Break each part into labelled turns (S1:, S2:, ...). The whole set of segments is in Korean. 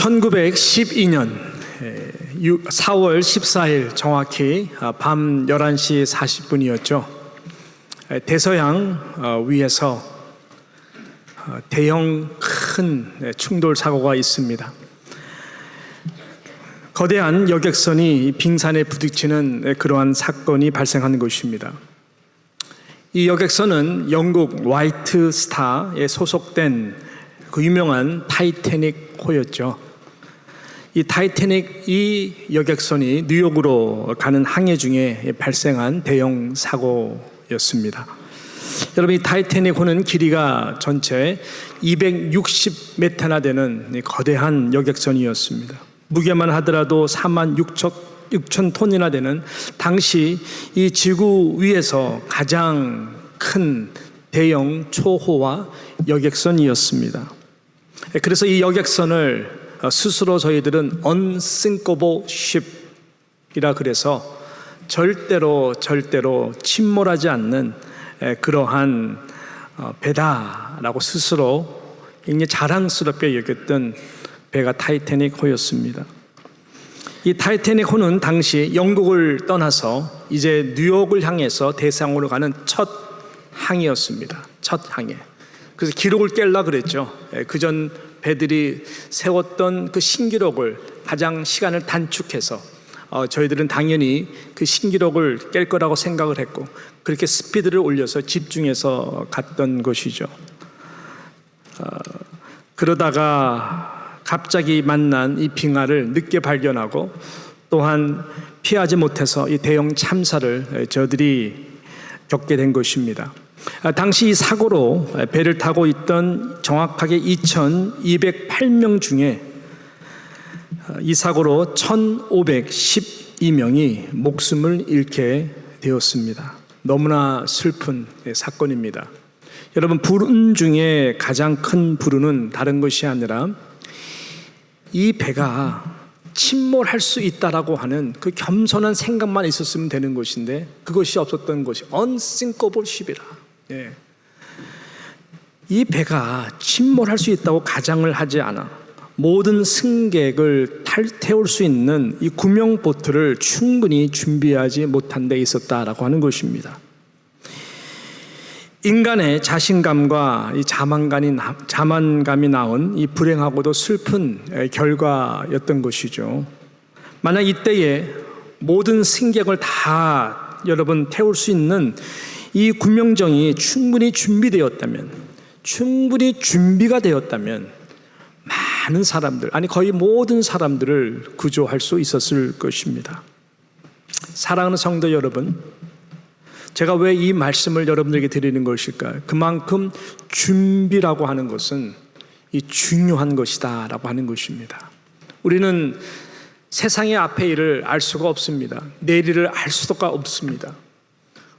S1: 1912년 4월 14일 정확히 밤 11시 40분이었죠. 대서양 위에서 대형 큰 충돌 사고가 있습니다. 거대한 여객선이 빙산에 부딪히는 그러한 사건이 발생한 것입니다. 이 여객선은 영국 화이트 스타에 소속된 그 유명한 타이타닉호였죠. 이 타이타닉 이 여객선이 뉴욕으로 가는 항해 중에 발생한 대형 사고였습니다. 여러분, 이 타이타닉호는 길이가 전체 260m나 되는 거대한 여객선이었습니다. 무게만 하더라도 46,000톤이나 되는 당시 이 지구 위에서 가장 큰 대형 초호화 여객선이었습니다. 그래서 이 여객선을 스스로 저희들은 unsinkable ship이라 그래서 절대로 침몰하지 않는 그러한 배다라고 스스로 굉장히 자랑스럽게 여겼던 배가 타이타닉호였습니다. 이 타이타닉호는 당시 영국을 떠나서 이제 뉴욕을 향해서 대서양으로 가는 첫 항이었습니다. 첫 항해. 그래서 기록을 깨려고 그랬죠. 그전 배들이 세웠던 그 신기록을 가장 시간을 단축해서 저희들은 당연히 그 신기록을 깰 거라고 생각을 했고, 그렇게 스피드를 올려서 집중해서 갔던 것이죠. 그러다가 갑자기 만난 이 빙하를 늦게 발견하고 또한 피하지 못해서 이 대형 참사를 저희들이 겪게 된 것입니다. 당시 이 사고로 배를 타고 있던 정확하게 2,208명 중에 이 사고로 1,512명이 목숨을 잃게 되었습니다. 너무나 슬픈 사건입니다. 여러분, 불운 중에 가장 큰 불운은 다른 것이 아니라 이 배가 침몰할 수 있다라고 하는 그 겸손한 생각만 있었으면 되는 것인데 그것이 없었던 것이 unsinkable ship이라. 이 배가 침몰할 수 있다고 가정을 하지 않아 모든 승객을 태울 수 있는 이 구명 보트를 충분히 준비하지 못한 데 있었다라고 하는 것입니다. 인간의 자신감과 이 자만감이 나온 이 불행하고도 슬픈 결과였던 것이죠. 만약 이때에 모든 승객을 다 여러분 태울 수 있는 이 구명정이 충분히 준비되었다면, 충분히 준비가 되었다면 많은 사람들, 아니 거의 모든 사람들을 구조할 수 있었을 것입니다. 사랑하는 성도 여러분, 제가 왜 이 말씀을 여러분들에게 드리는 것일까요? 그만큼 준비라고 하는 것은 이 중요한 것이다 라고 하는 것입니다. 우리는 세상의 앞의 일을 알 수가 없습니다. 내일을 알 수가 없습니다.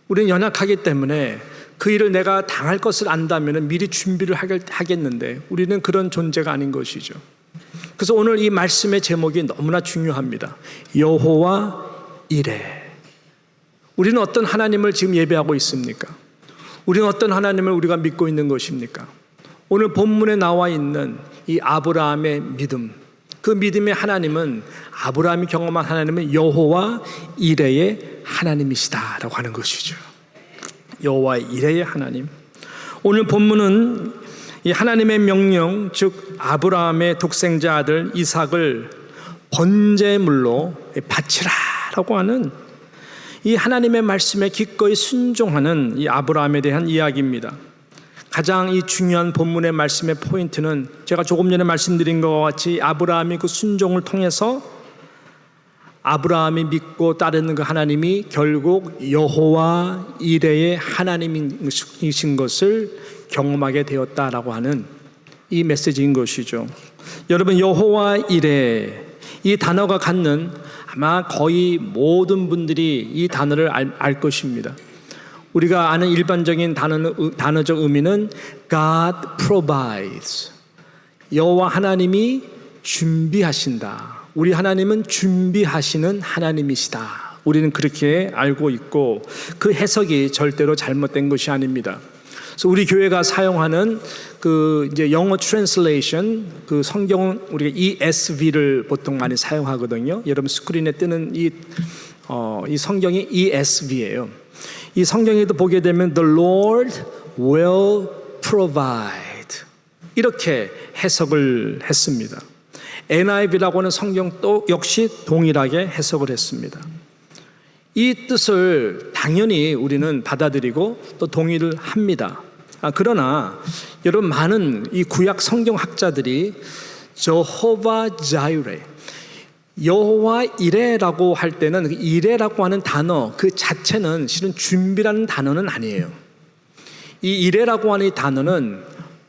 S1: 우리는 연약하기 때문에 그 일을 내가 당할 것을 안다면 미리 준비를 하겠는데 우리는 그런 존재가 아닌 것이죠. 그래서 오늘 이 말씀의 제목이 너무나 중요합니다. 여호와 이레. 우리는 어떤 하나님을 지금 예배하고 있습니까? 우리는 어떤 하나님을 우리가 믿고 있는 것입니까? 오늘 본문에 나와 있는 이 아브라함의 믿음, 그 믿음의 하나님은 아브라함이 경험한 하나님은 여호와 이레의 하나님이시다라고 하는 것이죠. 여호와 이레의 하나님. 오늘 본문은 이 하나님의 명령, 즉 아브라함의 독생자 아들 이삭을 번제물로 바치라라고 하는 이 하나님의 말씀에 기꺼이 순종하는 이 아브라함에 대한 이야기입니다. 가장 이 중요한 본문의 말씀의 포인트는 제가 조금 전에 말씀드린 것과 같이 아브라함이 그 순종을 통해서 아브라함이 믿고 따르는 그 하나님이 결국 여호와 이레의 하나님이신 것을 경험하게 되었다라고 하는 이 메시지인 것이죠. 여러분, 여호와 이레, 이 단어가 갖는 아마 거의 모든 분들이 이 단어를 알 것입니다. 우리가 아는 일반적인 단어적 의미는 God provides. 여호와 하나님이 준비하신다. 우리 하나님은 준비하시는 하나님이시다. 우리는 그렇게 알고 있고 그 해석이 절대로 잘못된 것이 아닙니다. 그래서 우리 교회가 사용하는 그 이제 영어 트랜슬레이션, 그 성경 우리가 ESV를 보통 많이 사용하거든요. 여러분 스크린에 뜨는 이 성경이 ESV예요. 이 성경에도 보게 되면 The Lord will provide 이렇게 해석을 했습니다. NIV라고 하는 성경도 역시 동일하게 해석을 했습니다. 이 뜻을 당연히 우리는 받아들이고 또 동의를 합니다. 그러나 여러분 많은 이 구약 성경학자들이 저호바 자이레, 여호와 이레라고 할 때는 이레라고 하는 단어 그 자체는 실은 준비라는 단어는 아니에요. 이 이레라고 하는 이 단어는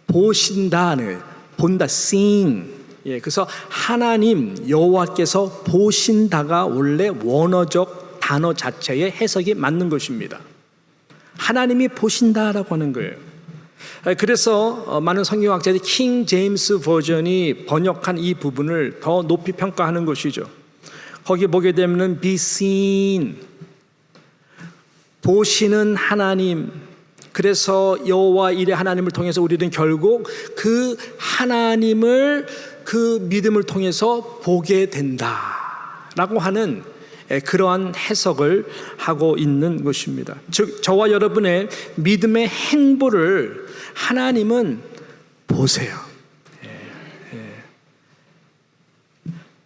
S1: 보신다는, 본다, seeing. 그래서 하나님 여호와께서 보신다가 원래 원어적 단어 자체의 해석이 맞는 것입니다. 하나님이 보신다라고 하는 거예요. 그래서 많은 성경학자들이 킹 제임스 버전이 번역한 이 부분을 더 높이 평가하는 것이죠. 거기 보게 되면 be seen, 보시는 하나님. 그래서 여호와 이레 하나님을 통해서 우리는 결국 그 하나님을 그 믿음을 통해서 보게 된다라고 하는 그러한 해석을 하고 있는 것입니다. 즉 저와 여러분의 믿음의 행보를 하나님은 보세요.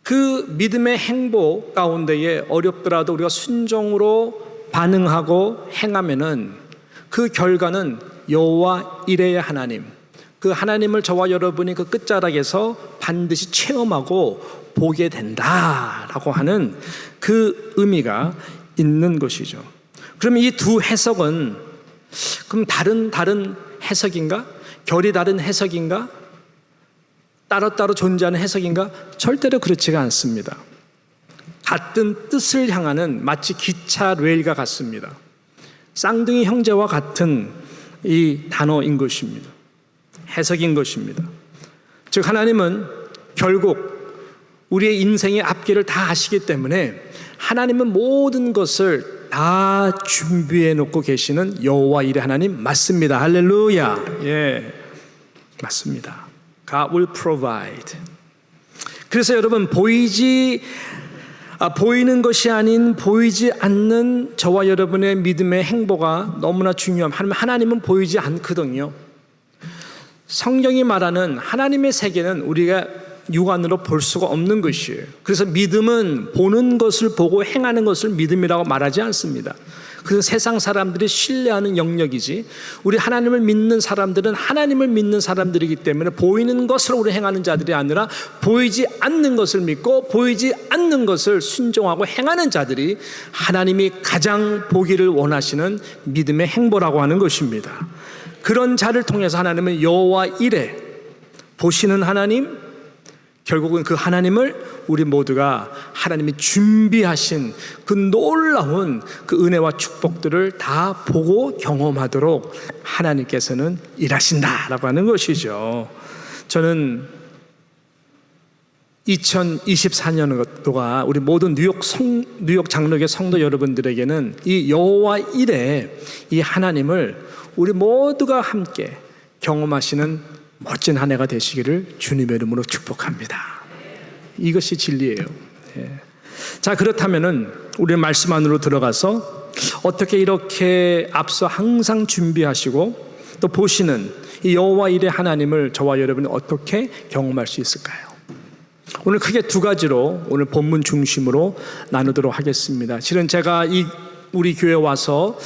S1: 그 믿음의 행보 가운데에 어렵더라도 우리가 순종으로 반응하고 행하면은 그 결과는 여호와 이레의 하나님, 그 하나님을 저와 여러분이 그 끝자락에서 반드시 체험하고 보게 된다라고 하는 그 의미가 있는 것이죠. 그러면 이 두 해석은 그럼 다른 해석인가? 결이 다른 해석인가? 따로따로 존재하는 해석인가? 절대로 그렇지가 않습니다. 같은 뜻을 향하는 마치 기차 레일과 같습니다. 쌍둥이 형제와 같은 이 단어인 것입니다. 해석인 것입니다. 즉 하나님은 결국 우리의 인생의 앞길을 다 아시기 때문에 하나님은 모든 것을 다 준비해 놓고 계시는 여호와 이레 하나님 맞습니다. 할렐루야. 예, 맞습니다. God will provide. 그래서 여러분 보이는 것이 아닌 보이지 않는 저와 여러분의 믿음의 행보가 너무나 중요합니다. 하나님은 보이지 않거든요. 성경이 말하는 하나님의 세계는 우리가 육안으로 볼 수가 없는 것이에요. 그래서 믿음은 보는 것을 보고 행하는 것을 믿음이라고 말하지 않습니다. 그래서 세상 사람들이 신뢰하는 영역이지 우리 하나님을 믿는 사람들은 하나님을 믿는 사람들이기 때문에 보이는 것을 우리 행하는 자들이 아니라 보이지 않는 것을 믿고 보이지 않는 것을 순종하고 행하는 자들이 하나님이 가장 보기를 원하시는 믿음의 행보라고 하는 것입니다. 그런 자를 통해서 하나님은 여호와 이레, 보시는 하나님, 결국은 그 하나님을 우리 모두가 하나님이 준비하신 그 놀라운 그 은혜와 축복들을 다 보고 경험하도록 하나님께서는 일하신다라고 하는 것이죠. 저는 2024년도가 우리 모든 뉴욕 장로교 성도 여러분들에게는 이 여호와 이레, 이 하나님을 우리 모두가 함께 경험하시는 멋진 한 해가 되시기를 주님의 이름으로 축복합니다. 이것이 진리예요. 자, 그렇다면은 우리 말씀 안으로 들어가서 어떻게 이렇게 앞서 항상 준비하시고 또 보시는 이 여호와 이레 하나님을 저와 여러분이 어떻게 경험할 수 있을까요? 오늘 크게 두 가지로 오늘 본문 중심으로 나누도록 하겠습니다. 실은 제가 우리 교회 와서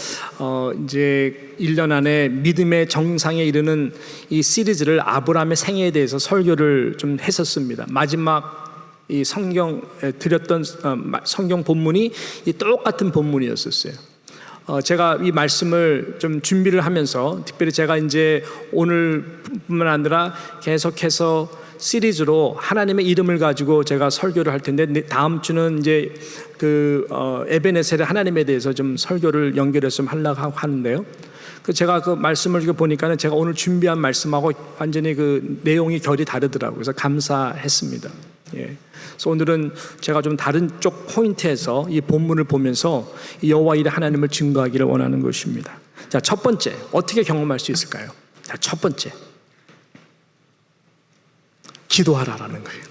S1: 이제 1년 안에 믿음의 정상에 이르는 이 시리즈를 아브라함의 생애에 대해서 설교를 좀 했었습니다. 마지막 이 성경에 드렸던 성경 본문이 이 똑같은 본문이었었어요. 제가 이 말씀을 좀 준비를 하면서 특별히 제가 이제 오늘뿐만 아니라 계속해서 시리즈로 하나님의 이름을 가지고 제가 설교를 할 텐데 다음 주는 이제 에베네셀의 하나님에 대해서 좀 설교를 연결해서 좀 하려고 하는데요. 제가 그 말씀을 보니까는 제가 오늘 준비한 말씀하고 완전히 그 내용이 결이 다르더라고요. 그래서 감사했습니다. 예. 그래서 오늘은 제가 좀 다른 쪽 포인트에서 이 본문을 보면서 여호와 이레 하나님을 증거하기를 원하는 것입니다. 자, 첫 번째, 어떻게 경험할 수 있을까요? 자, 첫 번째, 기도하라라는 거예요.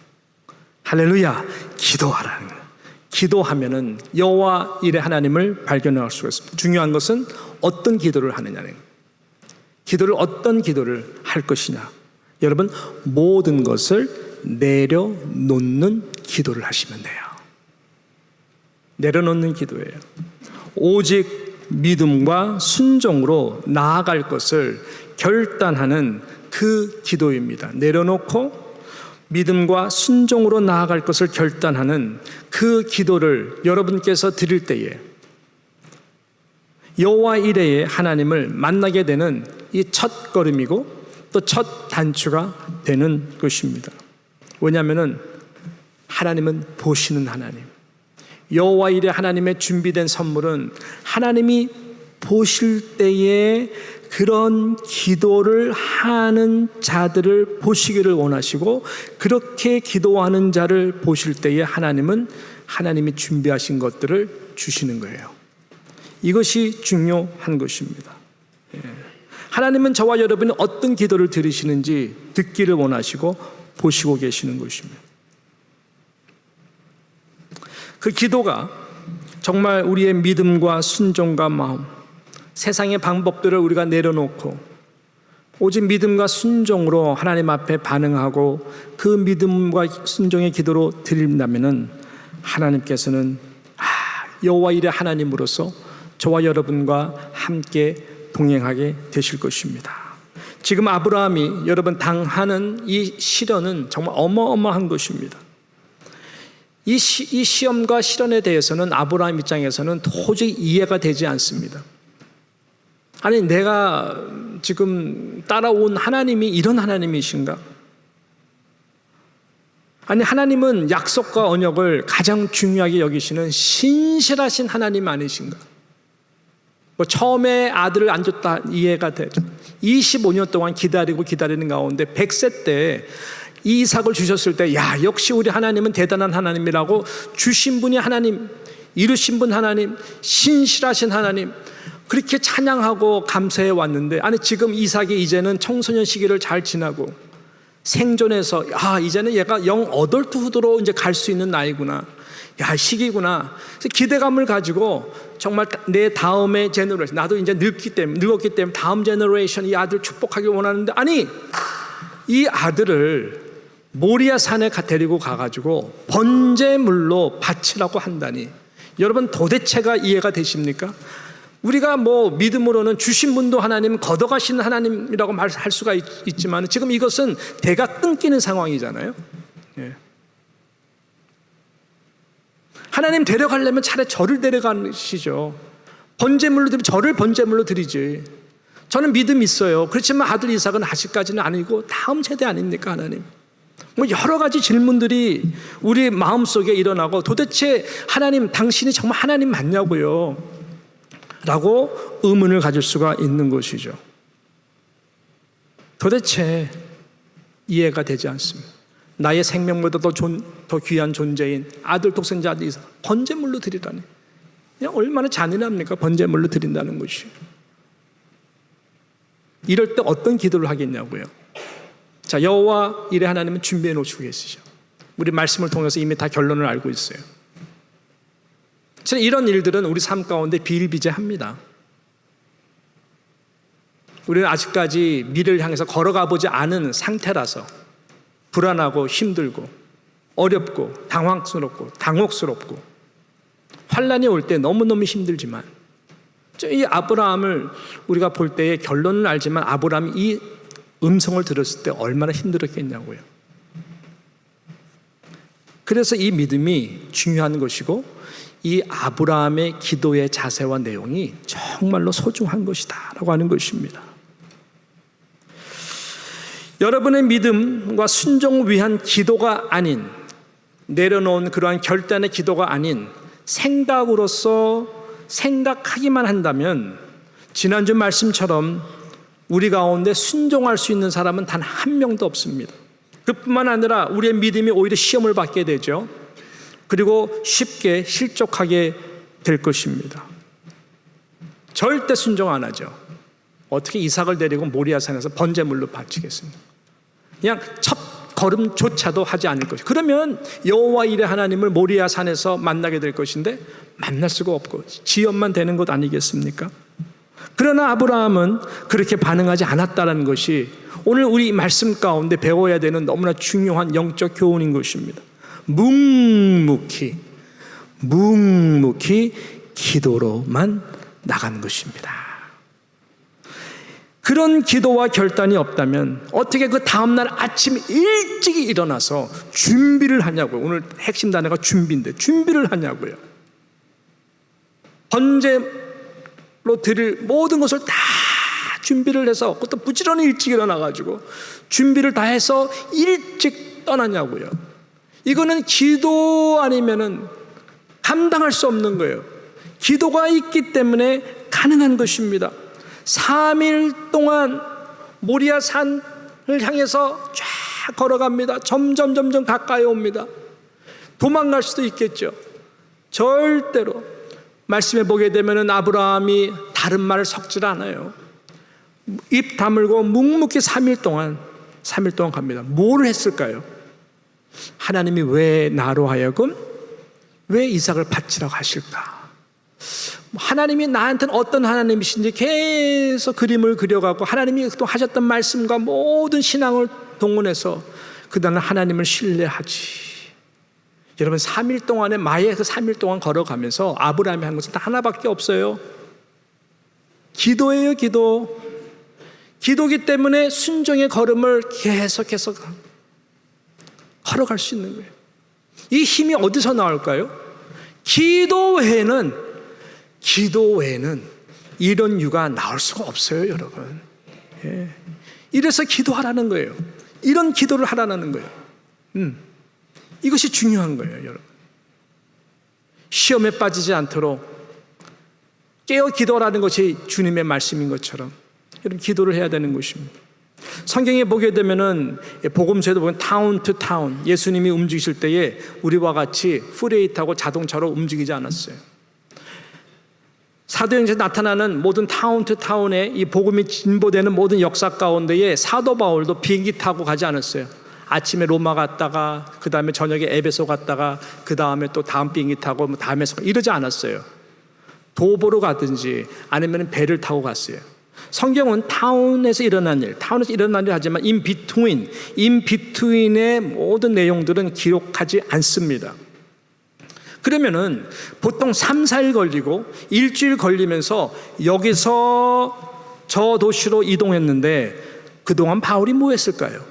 S1: 할렐루야, 기도하라는 거예요. 기도하면은 여호와 일의 하나님을 발견할 수가 있습니다. 중요한 것은 어떤 기도를 하느냐는 거예요. 기도를 어떤 기도를 할 것이냐. 여러분, 모든 것을 내려놓는 기도를 하시면 돼요. 내려놓는 기도예요. 오직 믿음과 순종으로 나아갈 것을 결단하는 그 기도입니다. 내려놓고 믿음과 순종으로 나아갈 것을 결단하는 그 기도를 여러분께서 드릴 때에 여호와 이레의 하나님을 만나게 되는 이 첫 걸음이고 또 첫 단추가 되는 것입니다. 왜냐하면 하나님은 보시는 하나님, 여호와 이레 하나님의 준비된 선물은 하나님이 보실 때에 그런 기도를 하는 자들을 보시기를 원하시고, 그렇게 기도하는 자를 보실 때에 하나님은 하나님이 준비하신 것들을 주시는 거예요. 이것이 중요한 것입니다. 하나님은 저와 여러분이 어떤 기도를 들으시는지 듣기를 원하시고 보시고 계시는 것입니다. 그 기도가 정말 우리의 믿음과 순종과 마음, 세상의 방법들을 우리가 내려놓고 오직 믿음과 순종으로 하나님 앞에 반응하고 그 믿음과 순종의 기도로 드린다면은 하나님께서는 여호와 일의 하나님으로서 저와 여러분과 함께 동행하게 되실 것입니다. 지금 아브라함이 여러분 당하는 이 시련은 정말 어마어마한 것입니다. 이 시험과 시련에 대해서는 아브라함 입장에서는 도저히 이해가 되지 않습니다. 아니, 내가 지금 따라온 하나님이 이런 하나님이신가? 아니, 하나님은 약속과 언약을 가장 중요하게 여기시는 신실하신 하나님 아니신가? 뭐 처음에 아들을 안 줬다 이해가 되죠. 25년 동안 기다리는 가운데 100세 때 이삭을 주셨을 때, 야, 역시 우리 하나님은 대단한 하나님이라고 주신 분이 하나님, 이루신 분 하나님, 신실하신 하나님, 그렇게 찬양하고 감사해 왔는데, 아니 지금 이삭이 이제는 청소년 시기를 잘 지나고 생존해서 이제는 얘가 영 어덜트 후드로 이제 갈 수 있는 나이구나, 야, 시기구나. 그래서 기대감을 가지고 정말 내 다음의 제너레이션, 나도 이제 늙었기 때문에 다음 제너레이션 이 아들 축복하기 원하는데, 아니 이 아들을 모리아 산에 데리고 가가지고 번제물로 바치라고 한다니, 여러분 도대체가 이해가 되십니까? 우리가 뭐 믿음으로는 주신 분도 하나님, 걷어가시는 하나님이라고 말할 수가 있지만 지금 이것은 대가 끊기는 상황이잖아요. 예. 하나님 데려가려면 차라리 저를 데려가시죠. 번제물로 드리면 저를 번제물로 드리지. 저는 믿음 있어요. 그렇지만 아들 이삭은 아직까지는 아니고 다음 세대 아닙니까, 하나님? 뭐 여러 가지 질문들이 우리 마음속에 일어나고, 도대체 하나님 당신이 정말 하나님 맞냐고요? 라고 의문을 가질 수가 있는 것이죠. 도대체 이해가 되지 않습니다. 나의 생명보다 더 귀한 존재인 아들, 독생자 아들 이삭 번제물로 드리라니, 그냥 얼마나 잔인합니까? 번제물로 드린다는 것이. 이럴 때 어떤 기도를 하겠냐고요. 자, 여호와 일의 하나님은 준비해 놓으시고 계시죠. 우리 말씀을 통해서 이미 다 결론을 알고 있어요. 이런 일들은 우리 삶 가운데 비일비재합니다. 우리는 아직까지 미래를 향해서 걸어가 보지 않은 상태라서 불안하고 힘들고 어렵고 당황스럽고 당혹스럽고 환난이 올 때 너무너무 힘들지만, 이 아브라함을 우리가 볼 때의 결론을 알지만 아브라함이 이 음성을 들었을 때 얼마나 힘들었겠냐고요. 그래서 이 믿음이 중요한 것이고, 이 아브라함의 기도의 자세와 내용이 정말로 소중한 것이다 라고 하는 것입니다. 여러분의 믿음과 순종을 위한 기도가 아닌, 내려놓은 그러한 결단의 기도가 아닌 생각으로서 생각하기만 한다면, 지난주 말씀처럼 우리 가운데 순종할 수 있는 사람은 단 한 명도 없습니다. 그뿐만 아니라 우리의 믿음이 오히려 시험을 받게 되죠. 그리고 쉽게 실족하게 될 것입니다. 절대 순종 안 하죠. 어떻게 이삭을 데리고 모리아산에서 번제물로 바치겠습니까? 그냥 첫 걸음조차도 하지 않을 것이. 그러면 여호와 일의 하나님을 모리아산에서 만나게 될 것인데 만날 수가 없고 지연만 되는 것 아니겠습니까? 그러나 아브라함은 그렇게 반응하지 않았다는 것이 오늘 우리 말씀 가운데 배워야 되는 너무나 중요한 영적 교훈인 것입니다. 묵묵히 기도로만 나가는 것입니다. 그런 기도와 결단이 없다면 어떻게 그 다음날 아침 일찍 일어나서 준비를 하냐고요. 오늘 핵심 단어가 준비인데 준비를 하냐고요. 번제로 드릴 모든 것을 다 준비를 해서 그것도 부지런히 일찍 일어나가지고 준비를 다 해서 일찍 떠나냐고요. 이거는 기도 아니면은 감당할 수 없는 거예요. 기도가 있기 때문에 가능한 것입니다. 3일 동안 모리아산을 향해서 쫙 걸어갑니다. 점점 가까이 옵니다. 도망갈 수도 있겠죠. 절대로 말씀해 보게 되면 아브라함이 다른 말을 섞질 않아요. 입 다물고 묵묵히 3일 동안 갑니다. 뭘 했을까요? 하나님이 왜 나로 하여금 왜 이삭을 바치라고 하실까? 하나님이 나한테는 어떤 하나님이신지 계속 그림을 그려가고 하나님이 또 하셨던 말씀과 모든 신앙을 동원해서 그다음에 하나님을 신뢰하지. 여러분 3일 동안에 마에 그 3일 동안 걸어가면서 아브라함이 한 것은 하나밖에 없어요. 기도예요. 기도기 때문에 순종의 걸음을 계속해서 걸어갈 수 있는 거예요. 이 힘이 어디서 나올까요? 기도 외에는 이런 유가 나올 수가 없어요, 여러분. 예. 이래서 기도하라는 거예요. 이런 기도를 하라는 거예요. 이것이 중요한 거예요, 여러분. 시험에 빠지지 않도록 깨어 기도하라는 것이 주님의 말씀인 것처럼 여러분 기도를 해야 되는 것입니다. 성경에 보게 되면은 복음서에도 보면 타운 투 타운 예수님이 움직이실 때에 우리와 같이 프레이트하고 자동차로 움직이지 않았어요. 사도행전에 나타나는 모든 타운 투 타운에 이 복음이 진보되는 모든 역사 가운데에 사도 바울도 비행기 타고 가지 않았어요. 아침에 로마 갔다가 그 다음에 저녁에 에베소 갔다가 그 다음에 또 다음 비행기 타고 다음에 이러지 않았어요. 도보로 가든지 아니면 배를 타고 갔어요. 성경은 타운에서 일어난 일 하지만 in between의 모든 내용들은 기록하지 않습니다. 그러면은 보통 3, 4일 걸리고 일주일 걸리면서 여기서 저 도시로 이동했는데 그동안 바울이 뭐 했을까요?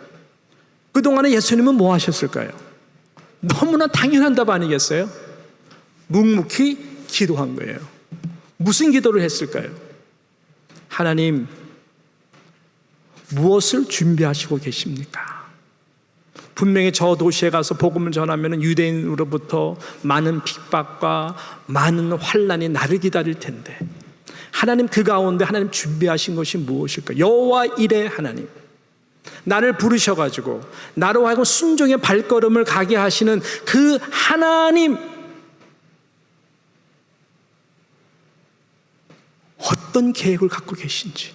S1: 그동안에 예수님은 뭐 하셨을까요? 너무나 당연한 답 아니겠어요? 묵묵히 기도한 거예요. 무슨 기도를 했을까요? 하나님, 무엇을 준비하시고 계십니까? 분명히 저 도시에 가서 복음을 전하면 유대인으로부터 많은 핍박과 많은 환난이 나를 기다릴 텐데 하나님 그 가운데 하나님 준비하신 것이 무엇일까? 여호와 일의 하나님, 나를 부르셔가지고 나로 하여금 순종의 발걸음을 가게 하시는 그 하나님, 어떤 계획을 갖고 계신지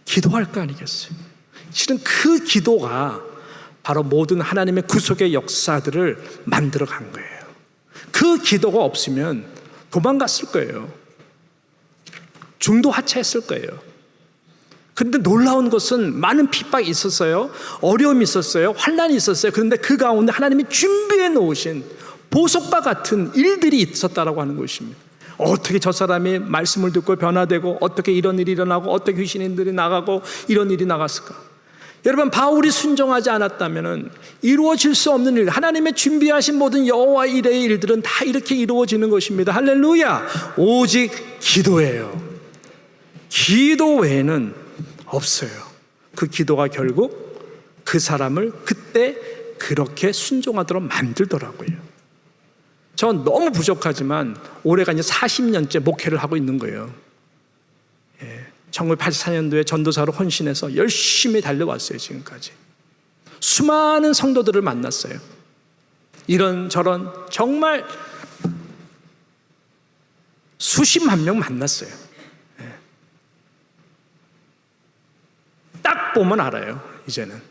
S1: 기도할 거 아니겠어요? 실은 그 기도가 바로 모든 하나님의 구속의 역사들을 만들어 간 거예요. 그 기도가 없으면 도망갔을 거예요. 중도 하차했을 거예요. 그런데 놀라운 것은 많은 핍박이 있었어요. 어려움이 있었어요. 환난이 있었어요. 그런데 그 가운데 하나님이 준비해 놓으신 보석과 같은 일들이 있었다라고 하는 것입니다. 어떻게 저 사람이 말씀을 듣고 변화되고 어떻게 이런 일이 일어나고 어떻게 귀신들이 나가고 이런 일이 나갔을까? 여러분, 바울이 순종하지 않았다면 이루어질 수 없는 일, 하나님의 준비하신 모든 여호와 일의 일들은 다 이렇게 이루어지는 것입니다. 할렐루야. 오직 기도예요. 기도 외에는 없어요. 그 기도가 결국 그 사람을 그때 그렇게 순종하도록 만들더라고요. 전 너무 부족하지만 올해가 이제 40년째 목회를 하고 있는 거예요. 1984년도에 전도사로 헌신해서 열심히 달려왔어요. 지금까지 수많은 성도들을 만났어요. 이런저런 정말 수십만 명 만났어요. 딱 보면 알아요. 이제는.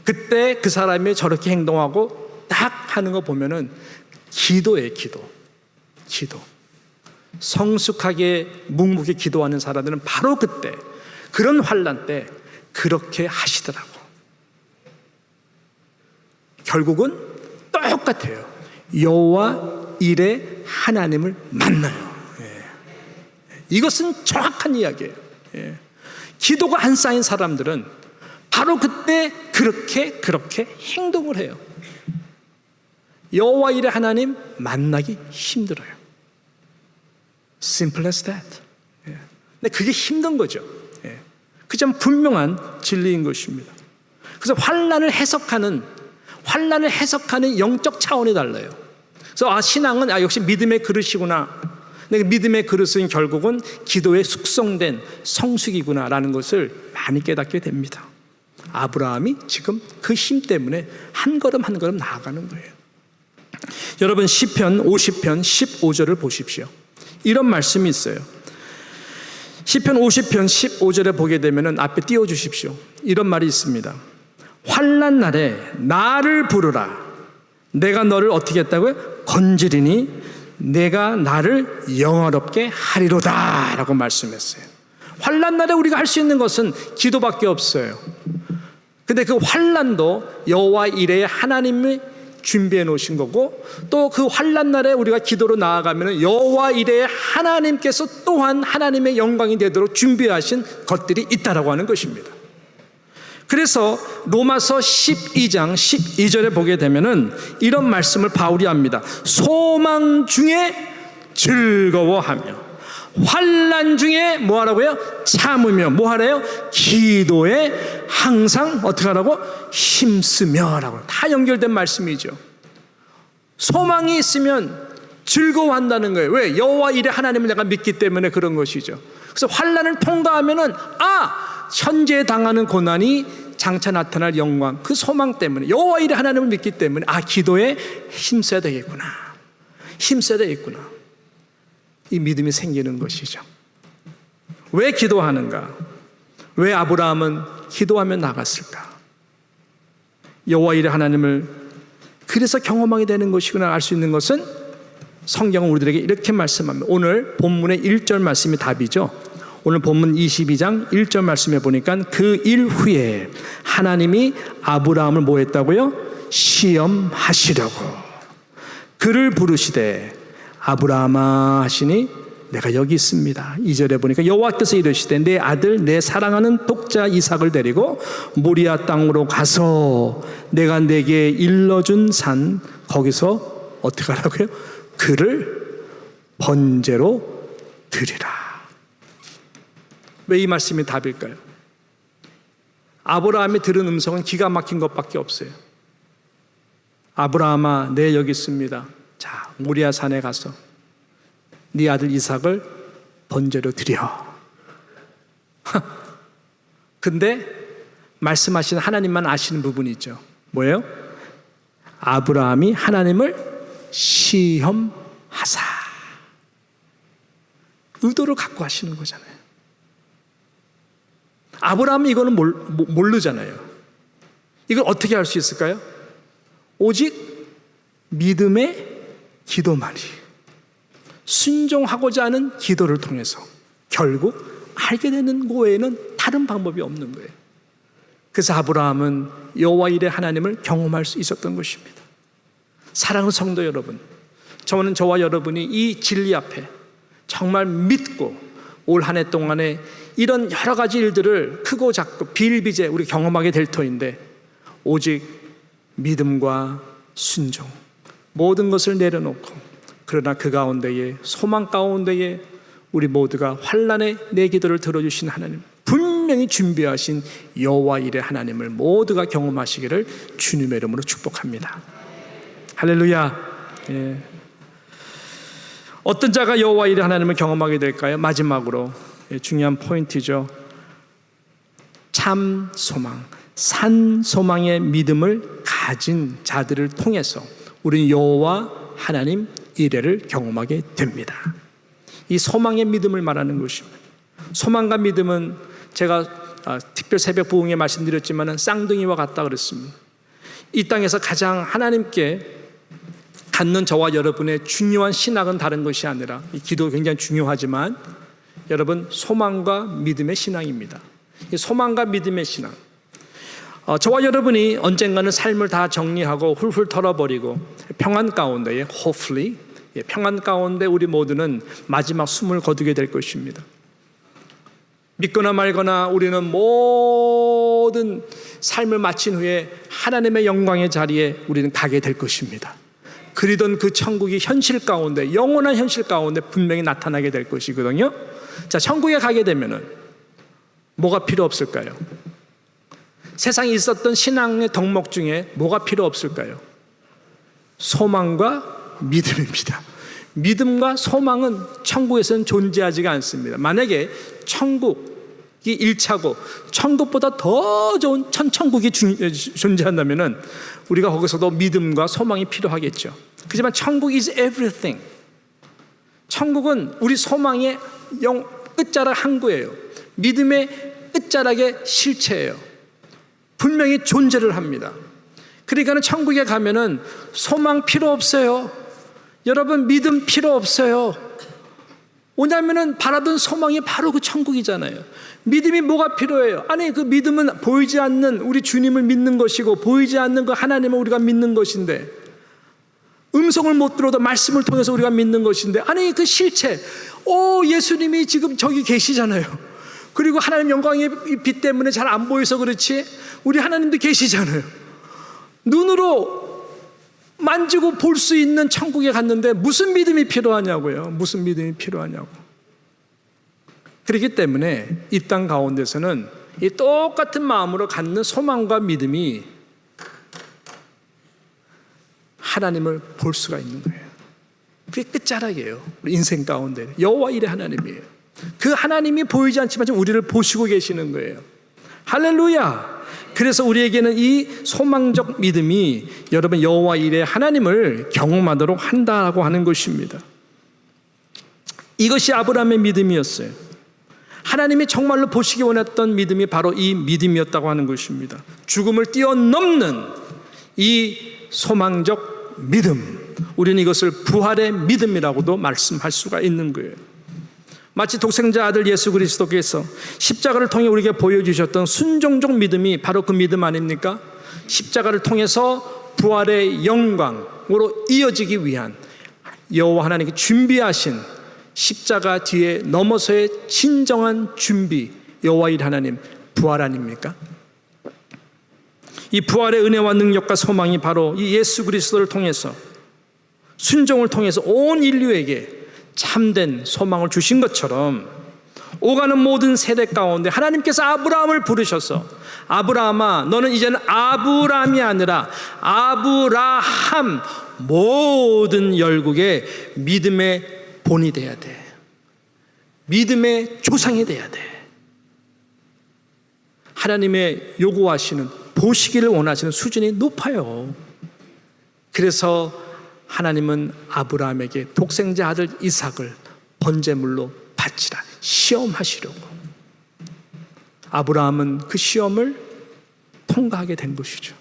S1: 그때 그 사람이 저렇게 행동하고 딱 하는 거 보면은 기도예요. 기도. 성숙하게 묵묵히 기도하는 사람들은 바로 그때, 그런 환난 때 그렇게 하시더라고. 결국은 똑같아요. 여호와 이레 하나님을 만나요. 이것은 정확한 이야기예요. 기도가 안 쌓인 사람들은 바로 그때 그렇게 행동을 해요. 여호와 이레 하나님 만나기 힘들어요. Simple as that. 근데 그게 힘든 거죠. 그게 참 분명한 진리인 것입니다. 그래서 환난을 해석하는 영적 차원이 달라요. 그래서 신앙은 역시 믿음의 그릇이구나. 근데 믿음의 그릇은 결국은 기도에 숙성된 성숙이구나라는 것을 많이 깨닫게 됩니다. 아브라함이 지금 그 힘 때문에 한 걸음 한 걸음 나아가는 거예요. 여러분 시편 50편 15절을 보십시오. 이런 말씀이 있어요. 시편 50편 15절에 보게 되면 앞에 띄워주십시오. 이런 말이 있습니다. 환난 날에 나를 부르라. 내가 너를 어떻게 했다고요? 건지리니 내가 나를 영화롭게 하리로다 라고 말씀했어요. 환난 날에 우리가 할 수 있는 것은 기도밖에 없어요. 근데 그 환난도 여호와 이레의 하나님이 준비해 놓으신 거고, 또 그 환난 날에 우리가 기도로 나아가면 여호와 이레의 하나님께서 또한 하나님의 영광이 되도록 준비하신 것들이 있다라고 하는 것입니다. 그래서 로마서 12장 12절에 보게 되면은 이런 말씀을 바울이 합니다. 소망 중에 즐거워하며 환난 중에 뭐 하라고요? 참으며 뭐 하래요? 기도에 항상 어떻게 하라고? 힘쓰며 라고. 다 연결된 말씀이죠. 소망이 있으면 즐거워한다는 거예요. 왜? 여호와 이레 하나님을 내가 믿기 때문에 그런 것이죠. 그래서 환난을 통과하면은 현재 당하는 고난이 장차 나타날 영광, 그 소망 때문에, 여호와 이레 하나님을 믿기 때문에 기도에 힘써야 되겠구나. 이 믿음이 생기는 것이죠. 왜 기도하는가? 왜 아브라함은 기도하며 나갔을까? 여호와 이레 하나님을 그래서 경험하게 되는 것이구나 알 수 있는 것은 성경은 우리들에게 이렇게 말씀합니다. 오늘 본문의 1절 말씀이 답이죠. 오늘 본문 22장 1절 말씀에 보니까 그 일 후에 하나님이 아브라함을 뭐 했다고요? 시험하시려고 그를 부르시되 아브라함아 하시니 내가 여기 있습니다. 2절에 보니까 여호와께서 이르시되 내 아들 내 사랑하는 독자 이삭을 데리고 모리아 땅으로 가서 내가 내게 일러준 산 거기서 어떻게 하라고요? 그를 번제로 드리라. 왜 이 말씀이 답일까요? 아브라함이 들은 음성은 기가 막힌 것밖에 없어요. 아브라함아, 내 여기 있습니다. 자, 모리아 산에 가서 네 아들 이삭을 번제로 드려. 근데 말씀하신 하나님만 아시는 부분이 있죠. 뭐예요? 아브라함이 하나님을 시험하사. 의도를 갖고 하시는 거잖아요. 아브라함이 이거는 모르잖아요. 이걸 어떻게 할 수 있을까요? 오직 믿음의 기도만이, 순종하고자 하는 기도를 통해서 결국 알게 되는 그 외에는 다른 방법이 없는 거예요. 그래서 아브라함은 여호와 이레 하나님을 경험할 수 있었던 것입니다. 사랑하는 성도 여러분, 저와 여러분이 이 진리 앞에 정말 믿고 올 한 해 동안에 이런 여러 가지 일들을 크고 작고 비일비재 우리 경험하게 될 터인데, 오직 믿음과 순종, 모든 것을 내려놓고, 그러나 그 가운데에, 소망 가운데에 우리 모두가 환난의 내 기도를 들어주신 하나님, 분명히 준비하신 여호와 이레 하나님을 모두가 경험하시기를 주님의 이름으로 축복합니다. 할렐루야. 예. 어떤 자가 여호와 이레 하나님을 경험하게 될까요? 마지막으로 중요한 포인트죠. 참 소망, 산 소망의 믿음을 가진 자들을 통해서 우리는 여호와 하나님 이레를 경험하게 됩니다. 이 소망의 믿음을 말하는 것입니다. 소망과 믿음은 제가 특별 새벽 부흥에 말씀드렸지만 쌍둥이와 같다 그랬습니다. 이 땅에서 가장 하나님께 갖는 저와 여러분의 중요한 신앙은 다른 것이 아니라, 이 기도 굉장히 중요하지만 여러분, 소망과 믿음의 신앙입니다. 이 소망과 믿음의 신앙. 저와 여러분이 언젠가는 삶을 다 정리하고 훌훌 털어버리고 평안 가운데에 hopefully, 평안 가운데 우리 모두는 마지막 숨을 거두게 될 것입니다. 믿거나 말거나 우리는 모든 삶을 마친 후에 하나님의 영광의 자리에 우리는 가게 될 것입니다. 그리던 그 천국이 현실 가운데, 영원한 현실 가운데 분명히 나타나게 될 것이거든요. 자, 천국에 가게 되면은 뭐가 필요 없을까요? 세상에 있었던 신앙의 덕목 중에 뭐가 필요 없을까요? 소망과 믿음입니다. 믿음과 소망은 천국에서는 존재하지가 않습니다. 만약에 천국이 1차고 천국보다 더 좋은 천천국이 존재한다면 우리가 거기서도 믿음과 소망이 필요하겠죠. 그렇지만 천국 is everything. 천국은 우리 소망의 끝자락 항구예요. 믿음의 끝자락의 실체예요. 분명히 존재를 합니다. 그러니까 천국에 가면은 소망 필요 없어요. 여러분, 믿음 필요 없어요. 왜냐하면 바라던 소망이 바로 그 천국이잖아요. 믿음이 뭐가 필요해요? 아니, 그 믿음은 보이지 않는 우리 주님을 믿는 것이고 보이지 않는 그 하나님을 우리가 믿는 것인데, 음성을 못 들어도 말씀을 통해서 우리가 믿는 것인데, 아니 그 실체, 예수님이 지금 저기 계시잖아요. 그리고 하나님 영광의 빛 때문에 잘 안 보여서 그렇지 우리 하나님도 계시잖아요. 눈으로 만지고 볼 수 있는 천국에 갔는데 무슨 믿음이 필요하냐고요. 무슨 믿음이 필요하냐고. 그렇기 때문에 이 땅 가운데서는 이 똑같은 마음으로 갖는 소망과 믿음이 하나님을 볼 수가 있는 거예요. 그게 끝자락이에요. 우리 인생 가운데 여호와 일의 하나님이에요. 그 하나님이 보이지 않지만 지금 우리를 보시고 계시는 거예요. 할렐루야. 그래서 우리에게는 이 소망적 믿음이 여러분 여호와 일의 하나님을 경험하도록 한다고 하는 것입니다. 이것이 아브라함의 믿음이었어요. 하나님이 정말로 보시기 원했던 믿음이 바로 이 믿음이었다고 하는 것입니다. 죽음을 뛰어넘는 이 소망적 믿음, 우리는 이것을 부활의 믿음이라고도 말씀할 수가 있는 거예요. 마치 독생자 아들 예수 그리스도께서 십자가를 통해 우리에게 보여주셨던 순종적 믿음이 바로 그 믿음 아닙니까? 십자가를 통해서 부활의 영광으로 이어지기 위한 여호와 하나님께 준비하신 십자가 뒤에 넘어서의 진정한 준비, 여호와 일 하나님 부활 아닙니까? 이 부활의 은혜와 능력과 소망이 바로 이 예수 그리스도를 통해서, 순종을 통해서 온 인류에게 참된 소망을 주신 것처럼 오가는 모든 세대 가운데 하나님께서 아브라함을 부르셔서, 아브라함아 너는 이제는 아브라함이 아니라 아브라함, 모든 열국의 믿음의 본이 돼야 돼. 믿음의 조상이 돼야 돼. 하나님의 요구하시는, 보시기를 원하시는 수준이 높아요. 그래서 하나님은 아브라함에게 독생자 아들 이삭을 번제물로 바치라, 시험하시려고. 아브라함은 그 시험을 통과하게 된 것이죠.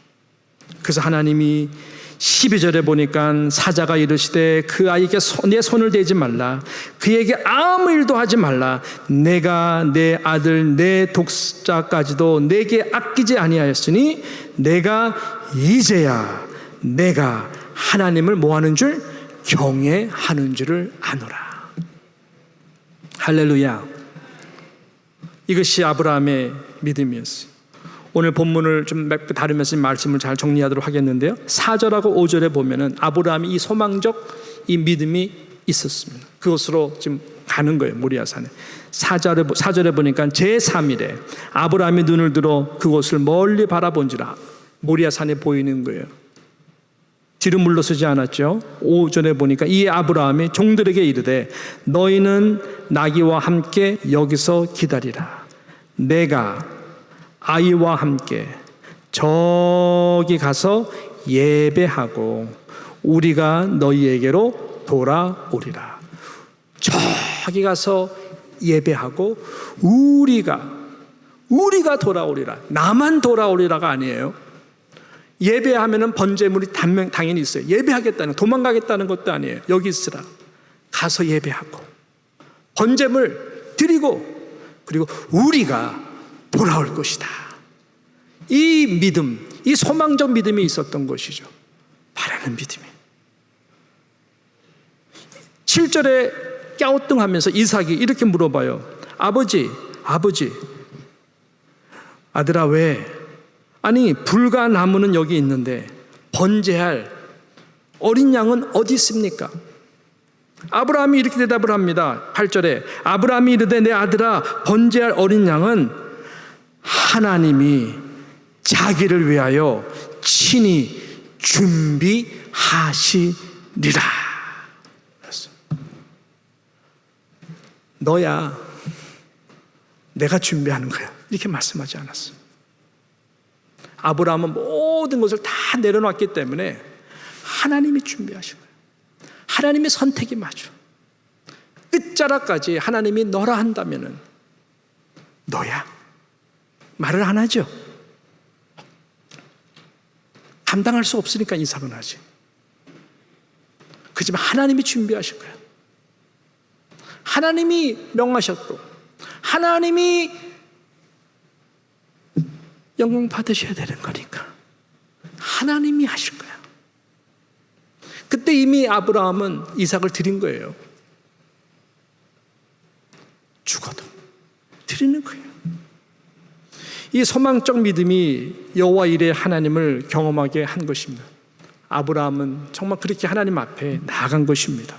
S1: 그래서 하나님이 12절에 보니까 사자가 이르시되 그 아이에게 내 손을 대지 말라, 그에게 아무 일도 하지 말라. 내가 내 아들 내 독자까지도 내게 아끼지 아니하였으니 내가 이제야 내가 하나님을 뭐하는 줄? 경외하는 줄을 아노라. 할렐루야. 이것이 아브라함의 믿음이었어요. 오늘 본문을 좀 다루면서 말씀을 잘 정리하도록 하겠는데요, 4절하고 5절에 보면은 아브라함이 이 소망적 이 믿음이 있었습니다. 그것으로 지금 가는 거예요. 모리아산에. 4절에 보니까 제3일에 아브라함이 눈을 들어 그곳을 멀리 바라본지라. 모리아산에 보이는 거예요. 뒤로 물러서지 않았죠. 5절에 보니까 이 아브라함이 종들에게 이르되 너희는 나귀와 함께 여기서 기다리라. 내가 아이와 함께 저기 가서 예배하고 우리가 너희에게로 돌아오리라. 저기 가서 예배하고 우리가 우리가 돌아오리라. 나만 돌아오리라가 아니에요. 예배하면은 번제물이 당연히 있어요. 예배하겠다는, 도망가겠다는 것도 아니에요. 여기 있으라. 가서 예배하고 번제물 드리고, 그리고 우리가 돌아올 것이다. 이 믿음, 이 소망적 믿음이 있었던 것이죠. 바라는 믿음이. 7절에 갸우뚱하면서 이삭이 이렇게 물어봐요. 아버지, 아들아, 왜? 아니, 불과 나무는 여기 있는데 번제할 어린 양은 어디 있습니까? 아브라함이 이렇게 대답을 합니다. 8절에 아브라함이 이르되 내 아들아, 번제할 어린 양은 하나님이 자기를 위하여 친히 준비하시리라. 너야, 내가 준비하는 거야. 이렇게 말씀하지 않았어. 아브라함은 모든 것을 다 내려놨기 때문에 하나님이 준비하신 거예요. 하나님의 선택이 맞아. 끝자락까지 하나님이 너라 한다면은 너야. 말을 안 하죠. 감당할 수 없으니까 이삭은 하지. 그렇지만 하나님이 준비하신 거야. 하나님이 명하셨고 하나님이 영광 받으셔야 되는 거니까 하나님이 하실 거야. 그때 이미 아브라함은 이삭을 드린 거예요. 죽어도 드리는 거예요. 이 소망적 믿음이 여호와 이레 하나님을 경험하게 한 것입니다. 아브라함은 정말 그렇게 하나님 앞에 나아간 것입니다.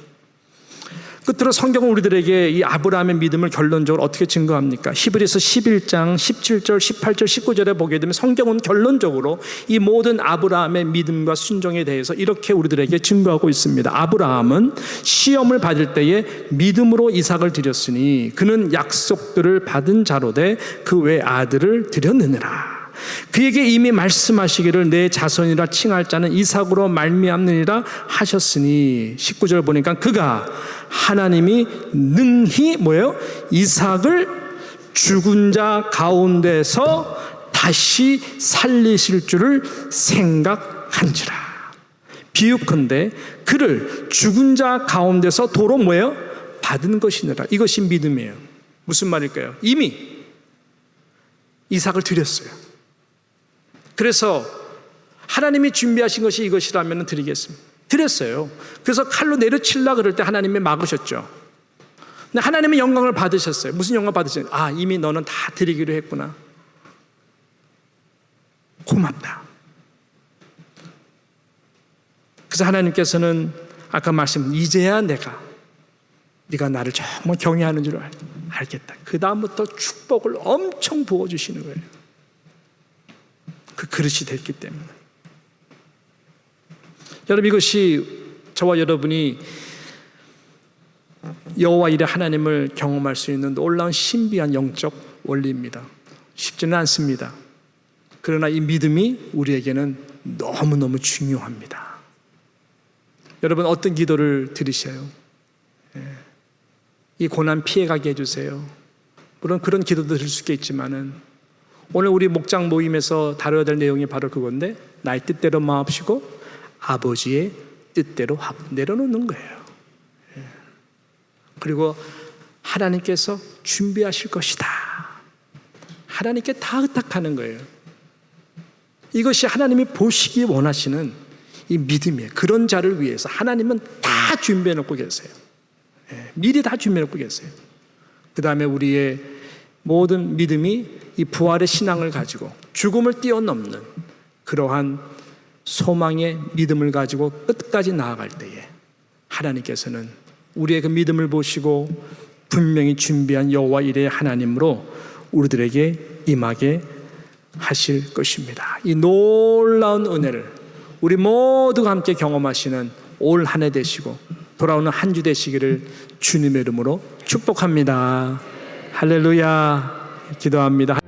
S1: 끝으로 성경은 우리들에게 이 아브라함의 믿음을 결론적으로 어떻게 증거합니까? 히브리서 11장 17절, 18절, 19절에 보게 되면 성경은 결론적으로 이 모든 아브라함의 믿음과 순종에 대해서 이렇게 우리들에게 증거하고 있습니다. 아브라함은 시험을 받을 때에 믿음으로 이삭을 드렸으니 그는 약속들을 받은 자로되 그 외 아들을 드렸느니라. 그에게 이미 말씀하시기를 내 자손이라 칭할 자는 이삭으로 말미암느니라 하셨으니 19절 보니까 그가 하나님이 능히 뭐예요? 이삭을 죽은 자 가운데서 다시 살리실 줄을 생각한지라. 비유컨대 그를 죽은 자 가운데서 도로 뭐예요? 받은 것이니라. 이것이 믿음이에요. 무슨 말일까요? 이미 이삭을 드렸어요. 그래서 하나님이 준비하신 것이 이것이라면 드리겠습니다. 드렸어요. 그래서 칼로 내려치려고 그럴 때 하나님이 막으셨죠. 근데 하나님의 영광을 받으셨어요. 무슨 영광 받으셨어요? 아, 이미 너는 다 드리기로 했구나. 고맙다. 그래서 하나님께서는 아까 이제야 네가 나를 정말 경외하는 줄 알겠다. 그 다음부터 축복을 엄청 부어주시는 거예요. 그 그릇이 됐기 때문에. 여러분, 이것이 저와 여러분이 여호와 이레 하나님을 경험할 수 있는 놀라운 신비한 영적 원리입니다. 쉽지는 않습니다. 그러나 이 믿음이 우리에게는 너무너무 중요합니다. 여러분, 어떤 기도를 드리셔요? 이 고난 피해가게 해주세요. 물론 그런 기도도 드릴 수 있겠지만은 오늘 우리 목장 모임에서 다뤄야 될 내용이 바로 그건데 나의 뜻대로 마옵시고 아버지의 뜻대로 내려놓는 거예요. 그리고 하나님께서 준비하실 것이다. 하나님께 다 의탁하는 거예요. 이것이 하나님이 보시기 원하시는 이 믿음이에요. 그런 자를 위해서 하나님은 다 준비해 놓고 계세요. 미리 다 준비해 놓고 계세요. 그 다음에 우리의 모든 믿음이 이 부활의 신앙을 가지고 죽음을 뛰어넘는 그러한 소망의 믿음을 가지고 끝까지 나아갈 때에 하나님께서는 우리의 그 믿음을 보시고 분명히 준비한 여호와 이레 하나님으로 우리들에게 임하게 하실 것입니다. 이 놀라운 은혜를 우리 모두가 함께 경험하시는 올 한 해 되시고 돌아오는 한 주 되시기를 주님의 이름으로 축복합니다. 할렐루야. 기도합니다.